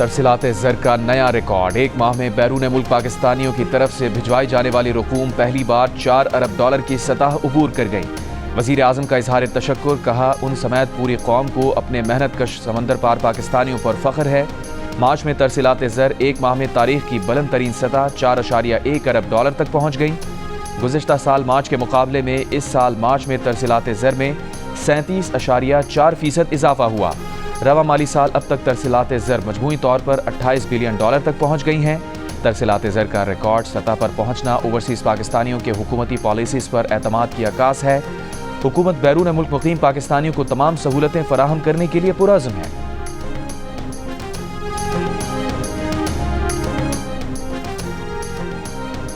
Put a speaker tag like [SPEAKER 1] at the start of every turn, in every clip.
[SPEAKER 1] ترسیلات زر کا نیا ریکارڈ، ایک ماہ میں بیرون ملک پاکستانیوں کی طرف سے بھجوائی جانے والی رقوم پہلی بار 4 ارب ڈالر کی سطح عبور کر گئی۔ وزیر اعظم کا اظہار تشکر، کہا ان سمیت پوری قوم کو اپنے محنت کش سمندر پار پاکستانیوں پر فخر ہے۔ مارچ میں ترسیلات زر ایک ماہ میں تاریخ کی بلند ترین سطح 4.1 ارب ڈالر تک پہنچ گئی۔ گزشتہ سال مارچ کے مقابلے میں اس سال مارچ میں ترسیلات زر میں 37.4% اضافہ ہوا۔ رواں مالی سال اب تک ترسیلات زر مجموعی طور پر 28 بلین ڈالر تک پہنچ گئی ہیں۔ ترسیلات زر کا ریکارڈ سطح پر پہنچنا اوورسیز پاکستانیوں کے حکومتی پالیسیز پر اعتماد کی عکاس ہے۔ حکومت بیرون ملک مقیم پاکستانیوں کو تمام سہولتیں فراہم کرنے کے لیے پرعزم ہے۔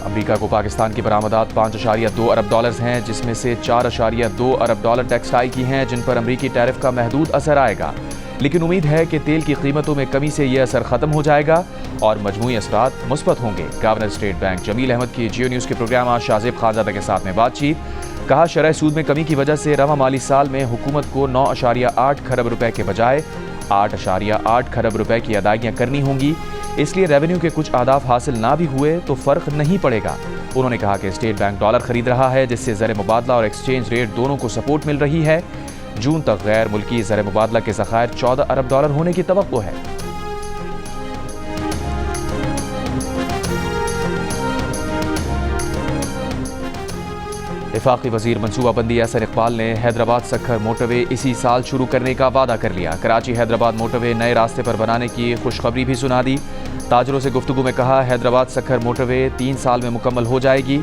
[SPEAKER 1] امریکہ کو پاکستان کی برآمدات 5.2 ارب ڈالرز ہیں، جس میں سے 4.2 ارب ڈالر ٹیکسٹائل کی ہیں، جن پر امریکی ٹیرف کا محدود اثر آئے گا، لیکن امید ہے کہ تیل کی قیمتوں میں کمی سے یہ اثر ختم ہو جائے گا اور مجموعی اثرات مثبت ہوں گے۔ گورنر اسٹیٹ بینک جمیل احمد کی جیو نیوز کے پروگرام آج شاہزیب خانزادہ کے ساتھ میں بات چیت، کہا شرح سود میں کمی کی وجہ سے رواں مالی سال میں حکومت کو 9.8 کھرب روپے کے بجائے 8.8 کھرب روپے کی ادائیگیاں کرنی ہوں گی، اس لیے ریونیو کے کچھ اہداف حاصل نہ بھی ہوئے تو فرق نہیں پڑے گا۔ انہوں نے کہا کہ اسٹیٹ بینک ڈالر خرید رہا ہے، جس سے زر مبادلہ اور ایکسچینج ریٹ دونوں کو سپورٹ مل رہی ہے۔ جون تک غیر ملکی زر مبادلہ کے ذخائر 14 ارب ڈالر ہونے کی توقع ہے۔ وفاقی وزیر منصوبہ بندی احسن اقبال نے حیدرآباد سکھر موٹر وے اسی سال شروع کرنے کا وعدہ کر لیا۔ کراچی حیدرآباد موٹر وے نئے راستے پر بنانے کی خوشخبری بھی سنا دی۔ تاجروں سے گفتگو میں کہا حیدرآباد سکھر موٹر وے 3 سال میں مکمل ہو جائے گی۔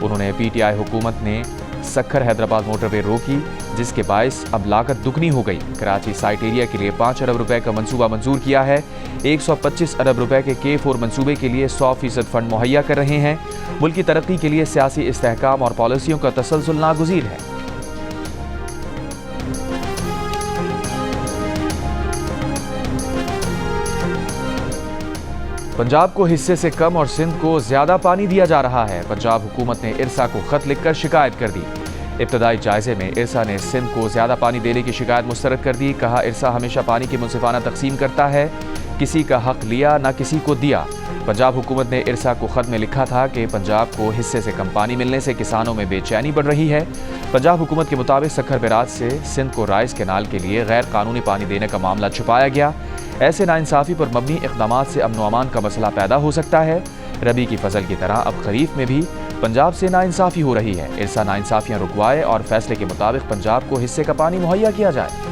[SPEAKER 1] انہوں نے پی ٹی آئی حکومت نے سکھر حیدرآباد موٹر وے روکی، جس کے باعث اب لاگت دگنی ہو گئی۔ کراچی سائٹ ایریا کے لیے 5 ارب روپے کا منصوبہ منظور کیا ہے۔ 125 ارب روپے کے K4 منصوبے کے لیے 100% فنڈ مہیا کر رہے ہیں۔ ملک کی ترقی کے لیے سیاسی استحکام اور پالیسیوں کا تسلسل ناگزیر ہے۔ پنجاب کو حصے سے کم اور سندھ کو زیادہ پانی دیا جا رہا ہے۔ پنجاب حکومت نے ارسا کو خط لکھ کر شکایت کر دی۔ ابتدائی جائزے میں ارسا نے سندھ کو زیادہ پانی دینے کی شکایت مسترد کر دی۔ کہا ارسا ہمیشہ پانی کی منصفانہ تقسیم کرتا ہے، کسی کا حق لیا نہ کسی کو دیا۔ پنجاب حکومت نے ارسا کو خط میں لکھا تھا کہ پنجاب کو حصے سے کم پانی ملنے سے کسانوں میں بے چینی بڑھ رہی ہے۔ پنجاب حکومت کے مطابق سکھر بیراج سے سندھ کو رائس کینال کے لیے غیر قانونی پانی دینے کا معاملہ چھپایا گیا۔ ایسے ناانصافی پر مبنی اقدامات سے امن و امان کا مسئلہ پیدا ہو سکتا ہے۔ ربی کی فصل کی طرح اب خریف میں بھی پنجاب سے ناانصافی ہو رہی ہے۔ ارسا ناانصافیاں رکوائے اور فیصلے کے مطابق پنجاب کو حصے کا پانی مہیا کیا جائے۔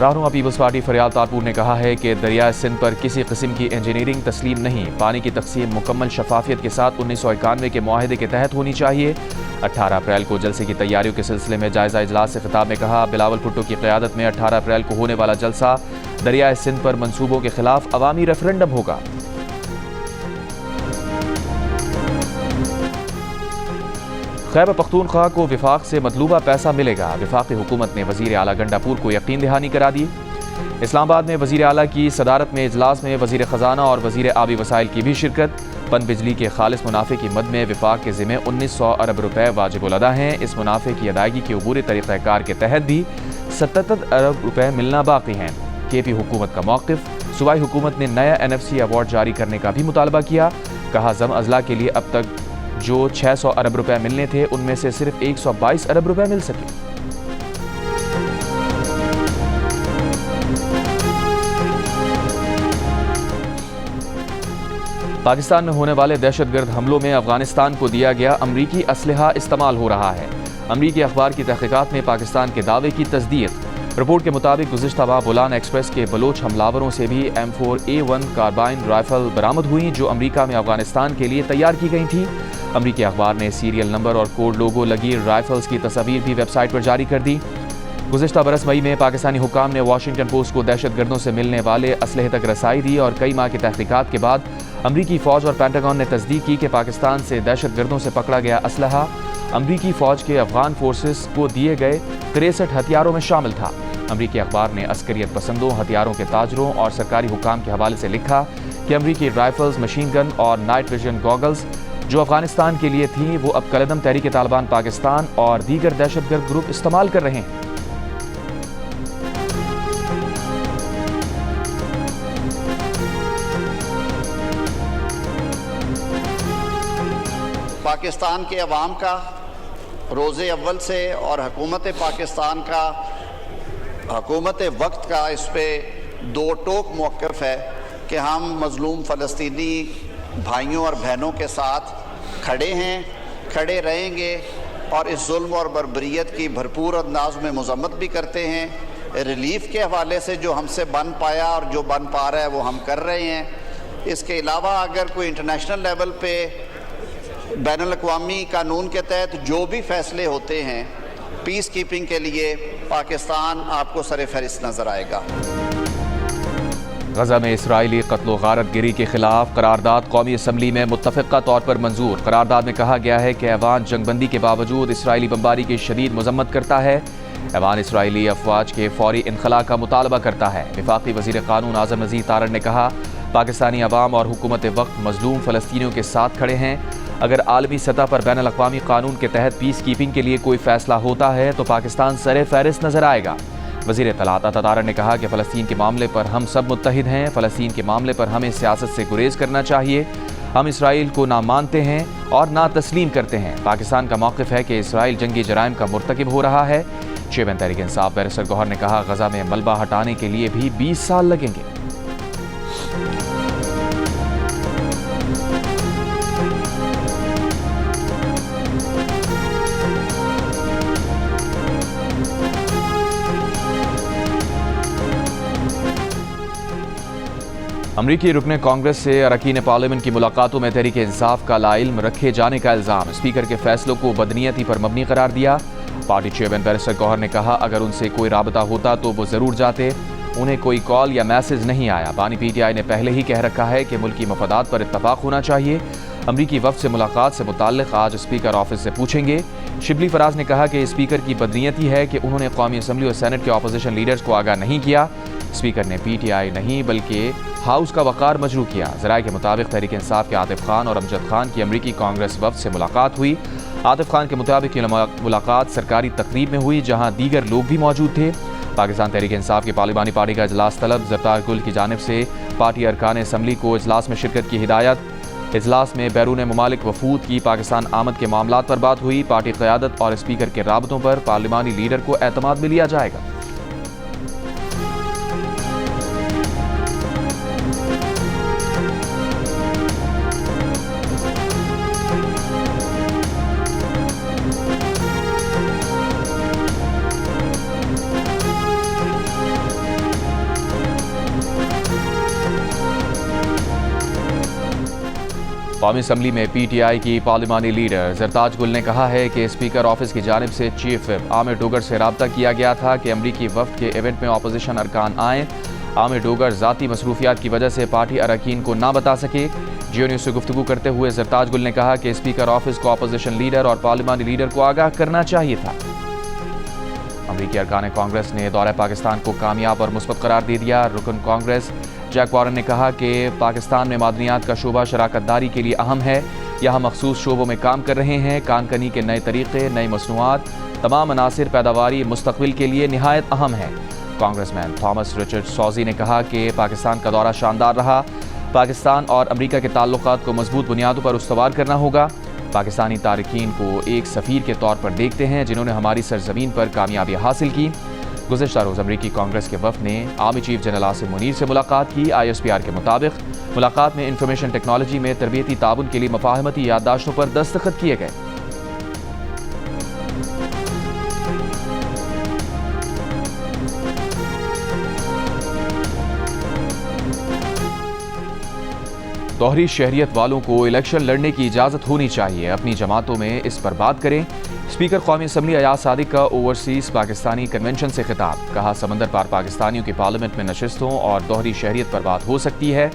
[SPEAKER 1] رہنما پیپلز پارٹی فریال تارپور نے کہا ہے کہ دریائے سندھ پر کسی قسم کی انجینئرنگ تسلیم نہیں۔ پانی کی تقسیم مکمل شفافیت کے ساتھ 1991 کے معاہدے کے تحت ہونی چاہیے۔ 18 اپریل کو جلسے کی تیاریوں کے سلسلے میں جائزہ اجلاس سے خطاب میں کہا بلاول بھٹو کی قیادت میں 18 اپریل کو ہونے والا جلسہ دریائے سندھ پر منصوبوں کے خلاف عوامی ریفرنڈم ہوگا۔ خیبر پختونخوا کو وفاق سے مطلوبہ پیسہ ملے گا۔ وفاقی حکومت نے وزیر اعلیٰ گنڈاپور کو یقین دہانی کرا دی۔ اسلام آباد میں وزیر اعلیٰ کی صدارت میں اجلاس میں وزیر خزانہ اور وزیر آبی وسائل کی بھی شرکت۔ پن بجلی کے خالص منافع کی مد میں وفاق کے ذمہ 1900 ارب روپے واجب الادا ہیں۔ اس منافع کی ادائیگی کے عبوری طریقہ کار کے تحت بھی 77 ارب روپے ملنا باقی ہیں۔ کے پی حکومت کا موقف، صوبائی حکومت نے نیا NFC ایوارڈ جاری کرنے کا بھی مطالبہ کیا۔ کہا زم اضلاع کے لیے اب تک جو 600 ارب روپے ملنے تھے ان میں سے صرف 122 ارب روپے مل سکے۔ پاکستان میں ہونے والے دہشت گرد حملوں میں افغانستان کو دیا گیا امریکی اسلحہ استعمال ہو رہا ہے۔ امریکی اخبار کی تحقیقات میں پاکستان کے دعوے کی تصدیق۔ رپورٹ کے مطابق گزشتہ ماہ بولان ایکسپریس کے بلوچ حملاوروں سے بھی M4A1 کاربائن رائفل برآمد ہوئی، جو امریکہ میں افغانستان کے لیے تیار کی گئی تھی۔ امریکی اخبار نے سیریل نمبر اور کوڈ لوگو لگی رائفلز کی تصاویر بھی ویب سائٹ پر جاری کر دی۔ گزشتہ برس مئی میں پاکستانی حکام نے واشنگٹن پوسٹ کو دہشت گردوں سے ملنے والے اسلحے تک رسائی دی اور کئی ماہ کی تحقیقات کے بعد امریکی فوج اور پینٹاگون نے تصدیق کی کہ پاکستان سے دہشت گردوں سے پکڑا گیا اسلحہ امریکی فوج کے افغان فورسز کو دیے گئے 63 ہتھیاروں میں شامل تھا۔ امریکی اخبار نے عسکریت پسندوں، ہتھیاروں کے تاجروں اور سرکاری حکام کے حوالے سے لکھا کہ امریکی رائفلز، مشین گن اور نائٹ ویژن گوگلز جو افغانستان کے لیے تھیں وہ اب کالعدم تحریک طالبان پاکستان اور دیگر دہشت گرد گروپ استعمال کر رہے ہیں۔
[SPEAKER 2] پاکستان کے عوام کا روز اول سے اور حکومت پاکستان کا حکومت وقت کا اس پہ دو ٹوک موقف ہے کہ ہم مظلوم فلسطینی بھائیوں اور بہنوں کے ساتھ کھڑے ہیں، کھڑے رہیں گے، اور اس ظلم اور بربریت کی بھرپور انداز میں مذمت بھی کرتے ہیں۔ ریلیف کے حوالے سے جو ہم سے بن پایا اور جو بن پا رہا ہے وہ ہم کر رہے ہیں۔ اس کے علاوہ اگر کوئی انٹرنیشنل لیول پہ بین الاقوامی قانون کے تحت جو بھی فیصلے ہوتے ہیں پیس کیپنگ کے لیے، پاکستان آپ کو سر فہرست نظر آئے گا۔
[SPEAKER 1] غزہ میں اسرائیلی قتل و غارت گری کے خلاف قرارداد قومی اسمبلی میں متفقہ طور پر منظور۔ قرارداد میں کہا گیا ہے کہ ایوان جنگ بندی کے باوجود اسرائیلی بمباری کی شدید مذمت کرتا ہے۔ ایوان اسرائیلی افواج کے فوری انخلاء کا مطالبہ کرتا ہے۔ وفاقی وزیر قانون اعظم عزیز تارڑ نے کہا، پاکستانی عوام اور حکومت وقت مظلوم فلسطینیوں کے ساتھ کھڑے ہیں۔ اگر عالمی سطح پر بین الاقوامی قانون کے تحت پیس کیپنگ کے لیے کوئی فیصلہ ہوتا ہے تو پاکستان سر فہرست نظر آئے گا۔ وزیر اطلاعات عطا تارڑ نے کہا کہ فلسطین کے معاملے پر ہم سب متحد ہیں۔ فلسطین کے معاملے پر ہمیں سیاست سے گریز کرنا چاہیے۔ ہم اسرائیل کو نہ مانتے ہیں اور نہ تسلیم کرتے ہیں۔ پاکستان کا موقف ہے کہ اسرائیل جنگی جرائم کا مرتکب ہو رہا ہے۔ چیئرمین تحریک انصاف بیرسٹر گوہر نے کہا، غزہ میں ملبہ ہٹانے کے لیے بھی 20 سال لگیں گے۔ امریکی رکن کانگریس سے اراکین پارلیمنٹ کی ملاقاتوں میں تحریک انصاف کا لاعلم رکھے جانے کا الزام۔ اسپیکر کے فیصلوں کو بدنیتی پر مبنی قرار دیا۔ پارٹی چیئرمین بیرسٹر گوہر نے کہا، اگر ان سے کوئی رابطہ ہوتا تو وہ ضرور جاتے، انہیں کوئی کال یا میسج نہیں آیا۔ بانی پی ٹی آئی نے پہلے ہی کہہ رکھا ہے کہ ملکی مفادات پر اتفاق ہونا چاہیے۔ امریکی وفد سے ملاقات سے متعلق آج اسپیکر آفس سے پوچھیں گے۔ شبلی فراز نے کہا کہ اسپیکر کی بدنیتی ہے کہ انہوں نے قومی اسمبلی اور سینٹ کے اپوزیشن لیڈرز کو آگاہ نہیں کیا۔ اسپیکر نے پی ٹی آئی نہیں بلکہ ہاؤس کا وقار مجروح کیا۔ ذرائع کے مطابق تحریک انصاف کے عاطف خان اور امجد خان کی امریکی کانگریس وفد سے ملاقات ہوئی۔ عاطف خان کے مطابق یہ ملاقات سرکاری تقریب میں ہوئی جہاں دیگر لوگ بھی موجود تھے۔ پاکستان تحریک انصاف کی پارلیمانی پارٹی کا اجلاس طلب زرتاج گل کی جانب سے پارٹی ارکان اسمبلی کو اجلاس میں شرکت کی ہدایت۔ اجلاس میں بیرون ممالک وفود کی پاکستان آمد کے معاملات پر بات ہوئی۔ پارٹی قیادت اور اسپیکر کے رابطوں پر پارلیمانی لیڈر کو اعتماد میں لیا جائے گا۔ قومی اسمبلی میں پی ٹی آئی کی پارلیمانی لیڈر زرتاج گل نے کہا ہے کہ اسپیکر آفس کی جانب سے چیف وپ عامر ڈوگر سے رابطہ کیا گیا تھا کہ امریکی وفد کے ایونٹ میں اپوزیشن ارکان آئیں۔ عامر ڈوگر ذاتی مصروفیات کی وجہ سے پارٹی اراکین کو نہ بتا سکے۔ جیو نیوز سے گفتگو کرتے ہوئے زرتاج گل نے کہا کہ اسپیکر آفس کو اپوزیشن لیڈر اور پارلیمانی لیڈر کو آگاہ کرنا چاہیے تھا۔ امریکی ارکان کانگریس نے دورہ پاکستان کو کامیاب اور مثبت قرار دے دیا۔ رکن کانگریس جیک وارن نے کہا کہ پاکستان میں معدنیات کا شعبہ شراکت داری کے لیے اہم ہے۔ یہاں مخصوص شعبوں میں کام کر رہے ہیں۔ کان کنی کے نئے طریقے، نئی مصنوعات، تمام عناصر پیداواری مستقبل کے لیے نہایت اہم ہے۔ کانگریس مین تھامس رچرڈ سوزی نے کہا کہ پاکستان کا دورہ شاندار رہا۔ پاکستان اور امریکہ کے تعلقات کو مضبوط بنیادوں پر استوار کرنا ہوگا۔ پاکستانی تارکین کو ایک سفیر کے طور پر دیکھتے ہیں جنہوں نے ہماری سرزمین پر کامیابی حاصل کی۔ گزشتہ روز امریکی کانگریس کے وفد نے army chief general Asim Munir سے ملاقات کی۔ آئی ایس پی آر کے مطابق ملاقات میں انفارمیشن ٹیکنالوجی میں تربیتی تعاون کے لیے مفاہمتی یادداشتوں پر دستخط کیے گئے۔ دوہری شہریت والوں کو الیکشن لڑنے کی اجازت ہونی چاہیے، اپنی جماعتوں میں اس پر بات کریں۔ اسپیکر قومی اسمبلی ایاز صادق کا اوورسیز پاکستانی کنونشن سے خطاب، کہا سمندر پار پاکستانیوں کی پارلیمنٹ میں نشستوں اور دوہری شہریت پر بات ہو سکتی ہے۔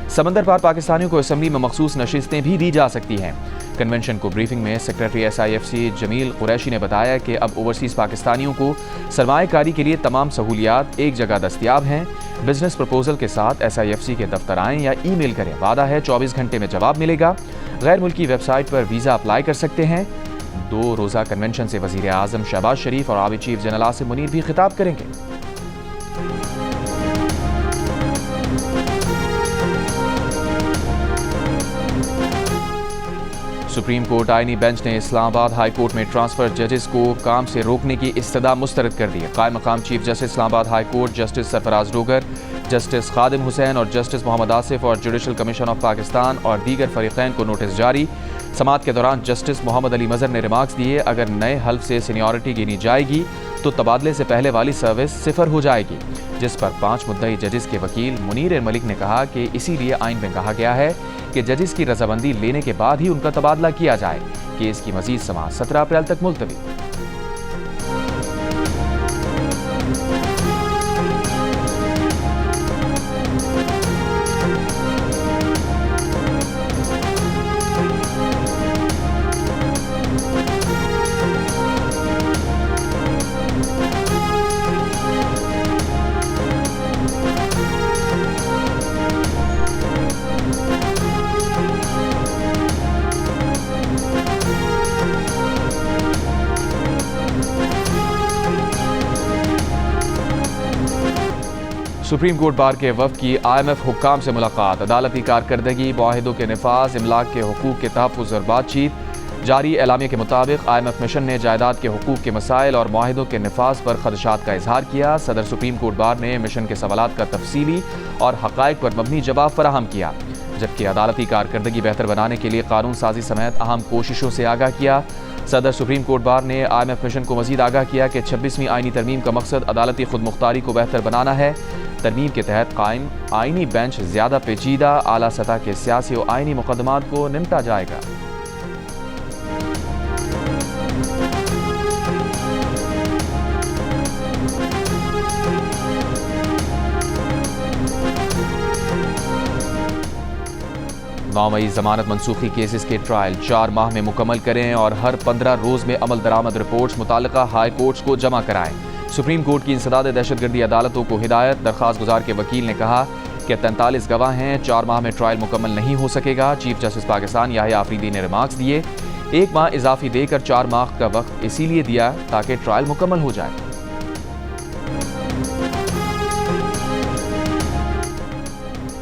[SPEAKER 1] سمندر پار پاکستانیوں کو اسمبلی میں مخصوص نشستیں بھی دی جا سکتی ہیں۔ کنونشن کو بریفنگ میں secretary S I F C Jameel Qureshi نے بتایا کہ اب اوورسیز پاکستانیوں کو سرمایہ کاری کے لیے تمام سہولیات ایک جگہ دستیاب ہیں۔ بزنس پرپوزل کے ساتھ ایس آئی ایف سی کے دفتر آئیں یا ای میل کریں، وعدہ ہے 24 گھنٹے میں جواب ملے گا۔ غیر ملکی ویب سائٹ پر ویزا اپلائی کر سکتے ہیں۔ 2 روزہ کنونشن سے وزیر اعظم شہباز شریف اور آبی چیف جنرل عاصم منیر بھی خطاب کریں گے۔ سپریم کورٹ آئینی بینچ نے اسلام آباد ہائی کورٹ میں ٹرانسفر ججز کو کام سے روکنے کی استدعا مسترد کر دی۔ قائم مقام چیف جسٹس اسلام آباد ہائی کورٹ جسٹس سرفراز ڈوگر، جسٹس خادم حسین اور جسٹس محمد آصف اور جوڈیشل کمیشن آف پاکستان اور دیگر فریقین کو نوٹس جاری۔ سماعت کے دوران جسٹس محمد علی مظہر نے ریمارکس دیے، اگر نئے حلف سے سینیورٹی گنی جائے گی تو تبادلے سے پہلے والی سروس 0 ہو جائے گی، جس پر 5 مدعی ججز کے وکیل منیر ملک نے کہا کہ اسی لیے آئین میں کہا گیا ہے کہ ججز کی رضامندی لینے کے بعد ہی ان کا تبادلہ کیا جائے۔ کیس کی مزید سماعت 17 اپریل تک ملتوی۔ سپریم کورٹ بار کے وفد کی IMF حکام سے ملاقات، عدالتی کارکردگی، معاہدوں کے نفاذ، املاک کے حقوق کے تحفظ اور بات چیت۔ جاری اعلامیے کے مطابق IMF مشن نے جائیداد کے حقوق کے مسائل اور معاہدوں کے نفاذ پر خدشات کا اظہار کیا۔ صدر سپریم کورٹ بار نے مشن کے سوالات کا تفصیلی اور حقائق پر مبنی جواب فراہم کیا، جبکہ عدالتی کارکردگی بہتر بنانے کے لیے قانون سازی سمیت اہم کوششوں سے آگاہ کیا۔ صدر سپریم کورٹ بار نے IMF مشن کو مزید آگاہ کیا کہ 26ویں آئینی ترمیم کا مقصد عدالتی خود مختاری کو بہتر بنانا ہے۔ ترمیم کے تحت قائم آئینی بینچ زیادہ پیچیدہ اعلیٰ سطح کے سیاسی و آئینی مقدمات کو نمٹا جائے گا۔ نومئی ضمانت منسوخی کیسز کے ٹرائل 4 ماہ میں مکمل کریں اور ہر 15 روز میں عمل درآمد رپورٹس متعلقہ ہائی کورٹس کو جمع کرائیں۔ سپریم کورٹ کی انسداد دہشت گردی عدالتوں کو ہدایت۔ درخواست گزار کے وکیل نے کہا کہ 43 گواہ ہیں، 4 ماہ میں ٹرائل مکمل نہیں ہو سکے گا۔ چیف جسٹس پاکستان یحییٰ آفریدی نے ریمارکس دیے، 1 ماہ اضافی دے کر 4 ماہ کا وقت اسی لیے دیا تاکہ ٹرائل مکمل ہو جائے۔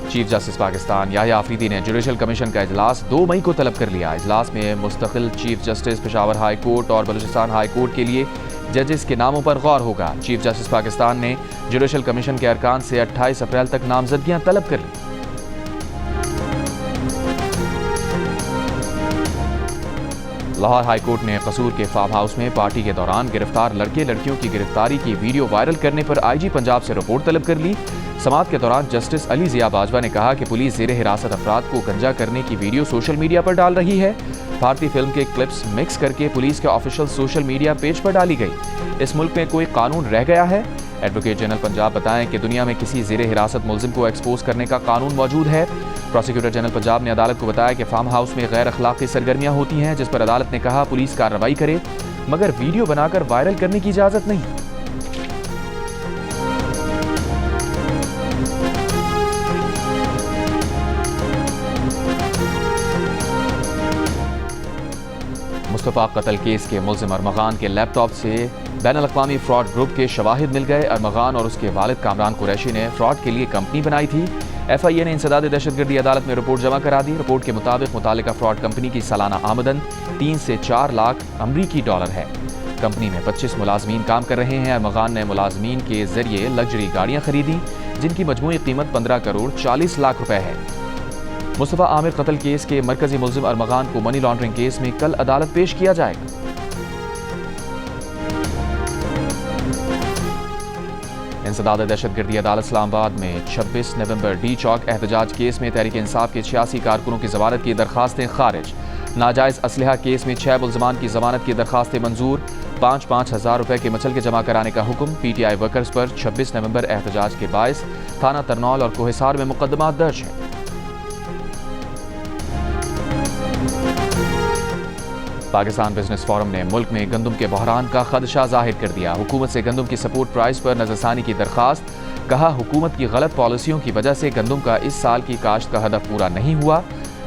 [SPEAKER 1] چیف جسٹس پاکستان یحییٰ آفریدی نے جوڈیشل کمیشن کا اجلاس 2 مئی کو طلب کر لیا۔ اجلاس میں مستقل chief justice Peshawar high court اور بلوچستان ہائی کورٹ کے لیے ججز کے ناموں پر غور ہوگا۔ چیف جسٹس پاکستان نے جوڈیشل کمیشن کے ارکان سے 28 اپریل تک نامزدگیاں طلب کر لی۔ لاہور ہائی کورٹ نے قصور کے فارم ہاؤس میں پارٹی کے دوران گرفتار لڑکے لڑکیوں کی گرفتاری کی ویڈیو وائرل کرنے پر IG پنجاب سے رپورٹ طلب کر لی۔ سماعت کے دوران جسٹس علی ضیاء باجوہ نے کہا کہ پولیس زیر حراست افراد کو گنجا کرنے کی ویڈیو سوشل میڈیا پر ڈال رہی ہے۔ بھارتی فلم کے کلپس مکس کر کے پولیس کے آفیشیل سوشل میڈیا پیج پر ڈالی گئی۔ اس ملک میں کوئی قانون رہ گیا ہے؟ ایڈوکیٹ جنرل پنجاب بتائیں کہ دنیا میں کسی زیر حراست ملزم کو ایکسپوز کرنے کا قانون موجود ہے۔ پروسیکیوٹر جنرل پنجاب نے عدالت کو بتایا کہ فارم ہاؤس میں غیر اخلاقی سرگرمیاں ہوتی ہیں، جس پر عدالت نے کہا پولیس کارروائی کرے مگر ویڈیو بنا کر وائرل کرنے کی اجازت نہیں۔ مصطفیٰ قتل کیس کے ملزم ارمغان کے لیپ ٹاپ سے بین الاقوامی فراڈ گروپ کے شواہد مل گئے۔ ارمغان اور اس کے والد کامران قریشی نے فراڈ کے لیے کمپنی بنائی تھی۔ FIA نے انسداد دہشت گردی عدالت میں رپورٹ جمع کرا دی۔ رپورٹ کے مطابق متعلقہ فراڈ کمپنی کی سالانہ آمدن 3 سے 4 لاکھ امریکی ڈالر ہے۔ کمپنی میں 25 ملازمین کام کر رہے ہیں۔ ارمغان نے ملازمین کے ذریعے لگژری گاڑیاں خریدیں جن کی مجموعی قیمت 15 کروڑ 40 لاکھ روپے ہے۔ مصطفیٰ عامر قتل کیس کے مرکزی ملزم ارمغان کو منی لانڈرنگ کیس میں کل عدالت پیش کیا جائے گا۔ انسداد دہشت گردی عدالت اسلام آباد میں 26 نومبر ڈی چوک احتجاج کیس میں تحریک انصاف کے 86 کارکنوں کی ضمانت کی درخواستیں خارج۔ ناجائز اسلحہ کیس میں 6 ملزمان کی ضمانت کی درخواستیں منظور۔ 5-5 ہزار روپے کے مچل کے جمع کرانے کا حکم۔ PTI ورکرز پر 26 نومبر احتجاج کے باعث تھانہ ترنول اور کوہسار میں مقدمات درج ہیں۔ پاکستان بزنس فورم نے ملک میں گندم کے بحران کا خدشہ ظاہر کر دیا۔ حکومت سے گندم کی سپورٹ پرائز پر نظرثانی کی درخواست۔ کہا حکومت کی غلط پالیسیوں کی وجہ سے گندم کا اس سال کی کاشت کا ہدف پورا نہیں ہوا۔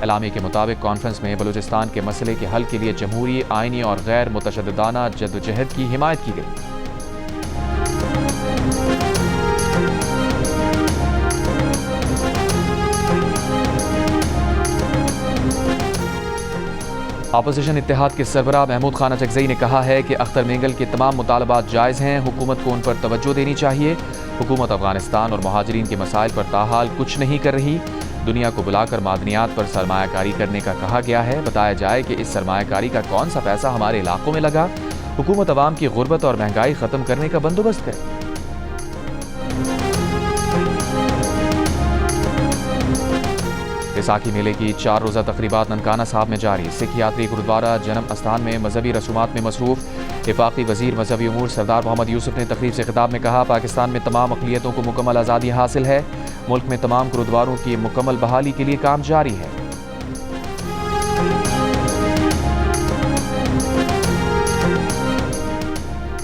[SPEAKER 1] اعلامیے کے مطابق کانفرنس میں بلوچستان کے مسئلے کے حل کے لیے جمہوری، آئینی اور غیر متشددانہ جدوجہد کی حمایت کی گئی۔ اپوزیشن اتحاد کے سربراہ محمود خان اچکزئی نے کہا ہے کہ اختر مینگل کے تمام مطالبات جائز ہیں، حکومت کو ان پر توجہ دینی چاہیے۔ حکومت افغانستان اور مہاجرین کے مسائل پر تاحال کچھ نہیں کر رہی۔ دنیا کو بلا کر معدنیات پر سرمایہ کاری کرنے کا کہا گیا ہے۔ بتایا جائے کہ اس سرمایہ کاری کا کون سا پیسہ ہمارے علاقوں میں لگا۔ حکومت عوام کی غربت اور مہنگائی ختم کرنے کا بندوبست کرے۔ بیساکھی میلے کی 4 روزہ تقریبات ننکانہ صاحب میں جاری۔ سکھ یاتری گرودوارہ جنم استھان میں مذہبی رسومات میں مصروف۔ وفاقی وزیر مذہبی امور سردار محمد یوسف نے تقریب سے خطاب میں کہا، پاکستان میں تمام اقلیتوں کو مکمل آزادی حاصل ہے۔ ملک میں تمام گرودواروں کی مکمل بحالی کے لیے کام جاری ہے۔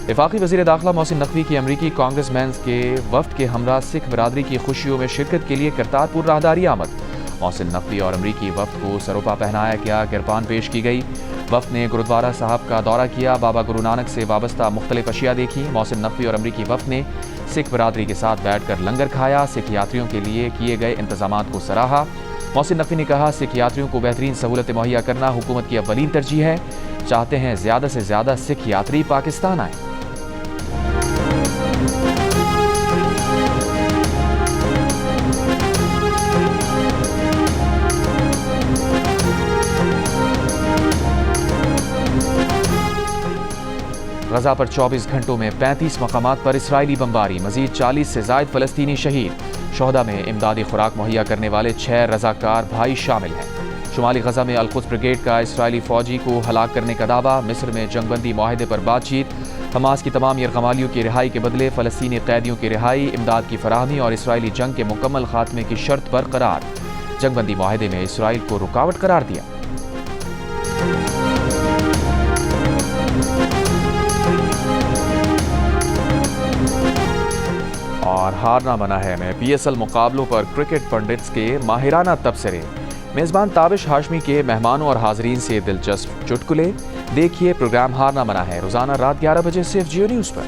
[SPEAKER 1] وفاقی وزیر داخلہ محسن نقوی کی امریکی کانگریس مینز کے وفد کے ہمراہ سکھ برادری کی خوشیوں میں شرکت کے لیے کرتارپور راہداری آمد۔ محسن نقوی اور امریکی وفد کو سروپا پہنایا گیا، کرپان پیش کی گئی۔ وفد نے گرودوارہ صاحب کا دورہ کیا، بابا گرو نانک سے وابستہ مختلف اشیاء دیکھی۔ محسن نقوی اور امریکی وفد نے سکھ برادری کے ساتھ بیٹھ کر لنگر کھایا، سکھ یاتریوں کے لیے کیے گئے انتظامات کو سراہا۔ محسن نقوی نے کہا، سکھ یاتریوں کو بہترین سہولتیں مہیا کرنا حکومت کی اولین ترجیح ہے۔ چاہتے ہیں زیادہ سے زیادہ سکھ یاتری پاکستان آئیں۔ غزہ پر 24 گھنٹوں میں 35 مقامات پر اسرائیلی بمباری، مزید 40 سے زائد فلسطینی شہید۔ شہداء میں امدادی خوراک مہیا کرنے والے 6 رضاکار بھائی شامل ہیں۔ شمالی غزہ میں القدس بریگیڈ کا اسرائیلی فوجی کو ہلاک کرنے کا دعویٰ۔ مصر میں جنگ بندی معاہدے پر بات چیت۔ حماس کی تمام یرغمالیوں کی رہائی کے بدلے فلسطینی قیدیوں کی رہائی، امداد کی فراہمی اور اسرائیلی جنگ کے مکمل خاتمے کی شرط برقرار۔ جنگ بندی معاہدے میں اسرائیل کو رکاوٹ قرار دیا۔ اور ہارنا منع ہے میں پی ایس ایل مقابلوں پر کرکٹ پنڈتس کے ماہرانہ تبصرے۔ میزبان تابش ہاشمی کے مہمانوں اور حاضرین سے دلچسپ چٹکلے۔ دیکھیے پروگرام ہارنا منع ہے روزانہ رات 11 بجے صرف جیو نیوز پر۔